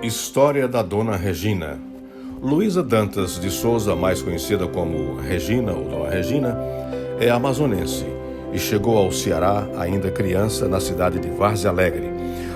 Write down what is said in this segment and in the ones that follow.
História da Dona Regina. Luísa Dantas de Souza, mais conhecida como Regina ou Dona Regina, é amazonense e chegou ao Ceará ainda criança na cidade de Várzea Alegre.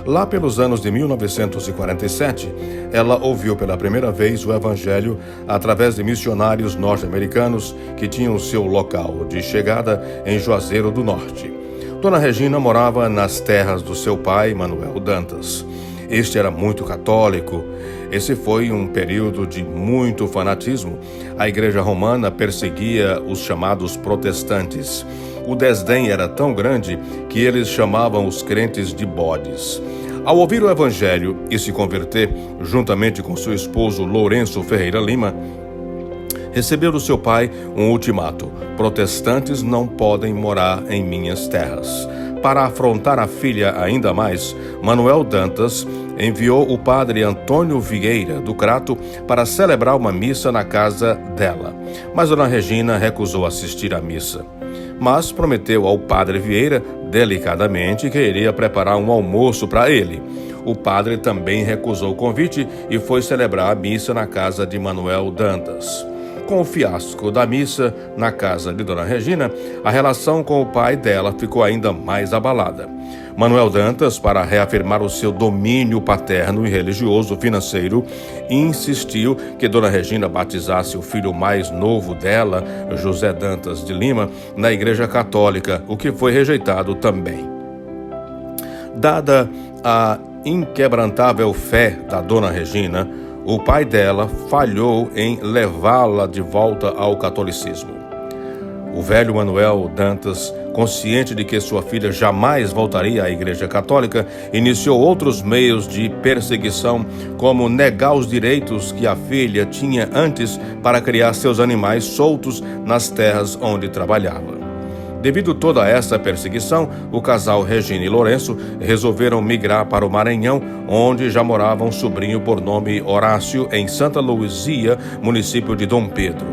Lá pelos anos de 1947, ela ouviu pela primeira vez o Evangelho através de missionários norte-americanos que tinham seu local de chegada em Juazeiro do Norte. Dona Regina morava nas terras do seu pai, Manuel Dantas. Este era muito católico. Esse foi um período de muito fanatismo. A Igreja Romana perseguia os chamados protestantes. O desdém era tão grande que eles chamavam os crentes de bodes. Ao ouvir o Evangelho e se converter, juntamente com seu esposo Lourenço Ferreira Lima, recebeu do seu pai um ultimato: protestantes não podem morar em minhas terras. Para afrontar a filha ainda mais, Manuel Dantas enviou o padre Antônio Vieira do Crato para celebrar uma missa na casa dela. Mas Dona Regina recusou assistir à missa. Mas prometeu ao padre Vieira, delicadamente, que iria preparar um almoço para ele. O padre também recusou o convite e foi celebrar a missa na casa de Manuel Dantas. Com o fiasco da missa na casa de Dona Regina, a relação com o pai dela ficou ainda mais abalada. Manuel Dantas, para reafirmar o seu domínio paterno e religioso financeiro, insistiu que Dona Regina batizasse o filho mais novo dela, José Dantas de Lima, na Igreja Católica, o que foi rejeitado também. Dada a inquebrantável fé da Dona Regina, o pai dela falhou em levá-la de volta ao catolicismo. O velho Manuel Dantas, consciente de que sua filha jamais voltaria à Igreja Católica, iniciou outros meios de perseguição, como negar os direitos que a filha tinha antes para criar seus animais soltos nas terras onde trabalhava. Devido a toda essa perseguição, o casal Regina e Lourenço resolveram migrar para o Maranhão, onde já morava um sobrinho por nome Horácio, em Santa Luzia, município de Dom Pedro.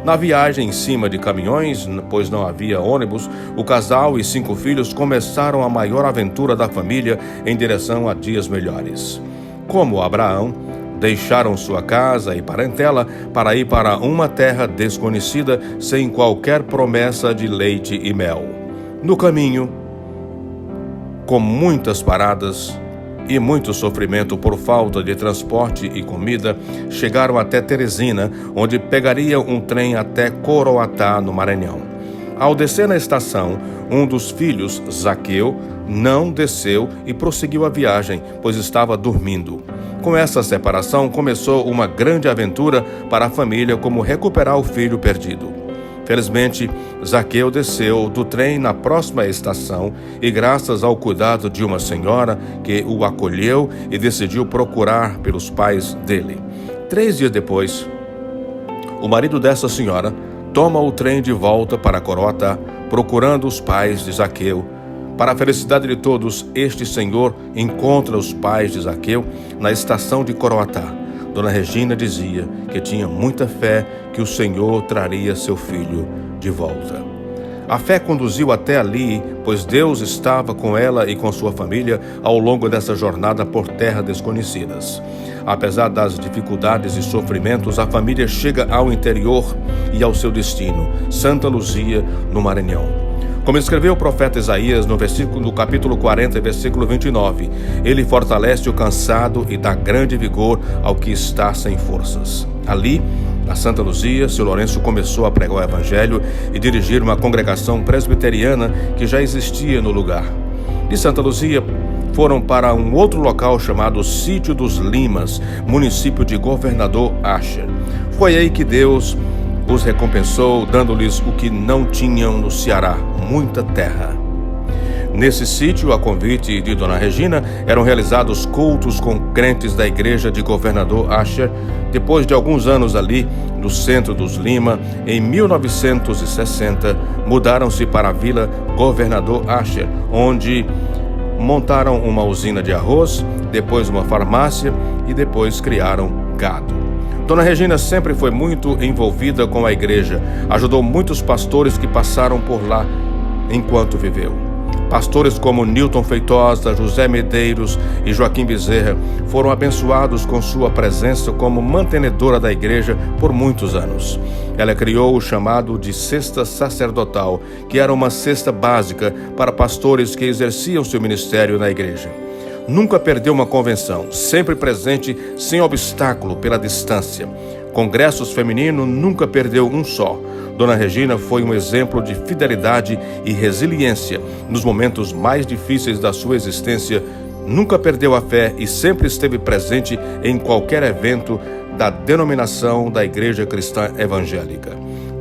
Na viagem em cima de caminhões, pois não havia ônibus, o casal e 5 filhos começaram a maior aventura da família em direção a dias melhores. Como Abraão, deixaram sua casa e parentela para ir para uma terra desconhecida, sem qualquer promessa de leite e mel. No caminho, com muitas paradas e muito sofrimento por falta de transporte e comida, chegaram até Teresina, onde pegariam um trem até Coroatá, no Maranhão. Ao descer na estação, um dos filhos, Zaqueu, não desceu e prosseguiu a viagem, pois estava dormindo. Com essa separação, começou uma grande aventura para a família, como recuperar o filho perdido. Felizmente, Zaqueu desceu do trem na próxima estação e, graças ao cuidado de uma senhora que o acolheu e decidiu procurar pelos pais dele. 3 dias depois, o marido dessa senhora toma o trem de volta para Coroatá, procurando os pais de Zaqueu. Para a felicidade de todos, este senhor encontra os pais de Zaqueu na estação de Coroatá. Dona Regina dizia que tinha muita fé que o Senhor traria seu filho de volta. A fé conduziu até ali, pois Deus estava com ela e com sua família ao longo dessa jornada por terras desconhecidas. Apesar das dificuldades e sofrimentos, a família chega ao interior e ao seu destino, Santa Luzia, no Maranhão. Como escreveu o profeta Isaías no capítulo 40, versículo 29, ele fortalece o cansado e dá grande vigor ao que está sem forças. Ali, na Santa Luzia, seu Lourenço começou a pregar o Evangelho e dirigir uma congregação presbiteriana que já existia no lugar. De Santa Luzia, foram para um outro local chamado Sítio dos Limas, município de Governador Asher. Foi aí que Deus os recompensou, dando-lhes o que não tinham no Ceará, muita terra. Nesse sítio, a convite de Dona Regina, eram realizados cultos com crentes da igreja de Governador Asher. Depois de alguns anos ali, no centro dos Lima, em 1960, mudaram-se para a Vila Governador Asher, onde montaram uma usina de arroz, depois uma farmácia e depois criaram gado. Dona Regina sempre foi muito envolvida com a igreja, ajudou muitos pastores que passaram por lá enquanto viveu. Pastores como Newton Feitosa, José Medeiros e Joaquim Bezerra foram abençoados com sua presença como mantenedora da igreja por muitos anos. Ela criou o chamado de cesta sacerdotal, que era uma cesta básica para pastores que exerciam seu ministério na igreja. Nunca perdeu uma convenção, sempre presente, sem obstáculo pela distância. Congressos femininos, nunca perdeu um só. Dona Regina foi um exemplo de fidelidade e resiliência nos momentos mais difíceis da sua existência. Nunca perdeu a fé e sempre esteve presente em qualquer evento da denominação da Igreja Cristã Evangélica.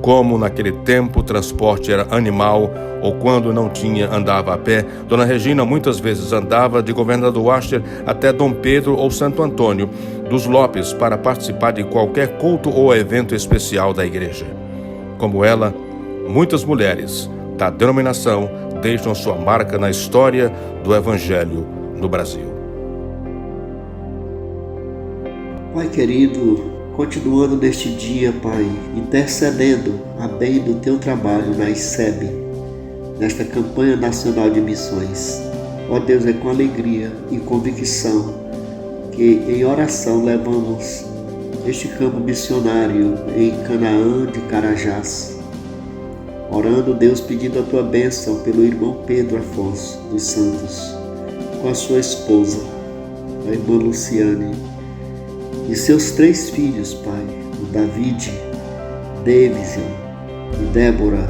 Como naquele tempo o transporte era animal ou quando não tinha, andava a pé, Dona Regina muitas vezes andava de Governador Asher até Dom Pedro ou Santo Antônio dos Lopes para participar de qualquer culto ou evento especial da igreja. Como ela, muitas mulheres da denominação deixam sua marca na história do Evangelho no Brasil. Pai querido, continuando neste dia, Pai, intercedendo a bem do Teu trabalho na ICEB, nesta campanha nacional de missões. Ó Deus, é com alegria e convicção que em oração levamos este campo missionário em Canaã de Carajás, orando, Deus, pedindo a Tua bênção pelo irmão Pedro Afonso dos Santos, com a sua esposa, a irmã Luciane, e seus 3 filhos, Pai, o David, Davidson e Débora,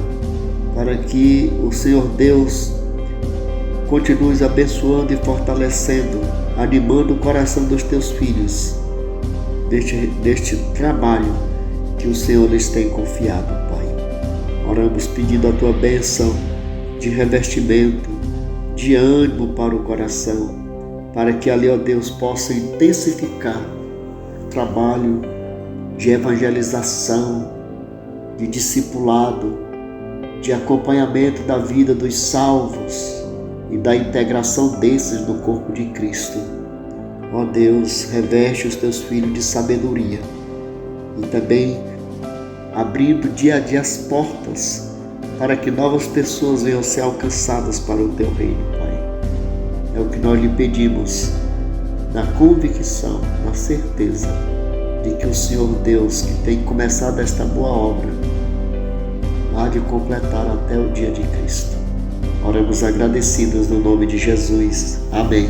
para que o Senhor Deus continue abençoando e fortalecendo, animando o coração dos Teus filhos, deste trabalho que o Senhor lhes tem confiado, Pai. Oramos pedindo a Tua bênção de revestimento, de ânimo para o coração, para que ali, ó Deus, possa intensificar o trabalho de evangelização, de discipulado, de acompanhamento da vida dos salvos e da integração desses no corpo de Cristo. Ó Deus, reveste os Teus filhos de sabedoria e também abrindo dia a dia as portas para que novas pessoas venham ser alcançadas para o Teu reino, Pai. É o que nós lhe pedimos, na convicção, na certeza de que o Senhor Deus, que tem começado esta boa obra, há de completar até o dia de Cristo. Oramos agradecidos no nome de Jesus. Amém.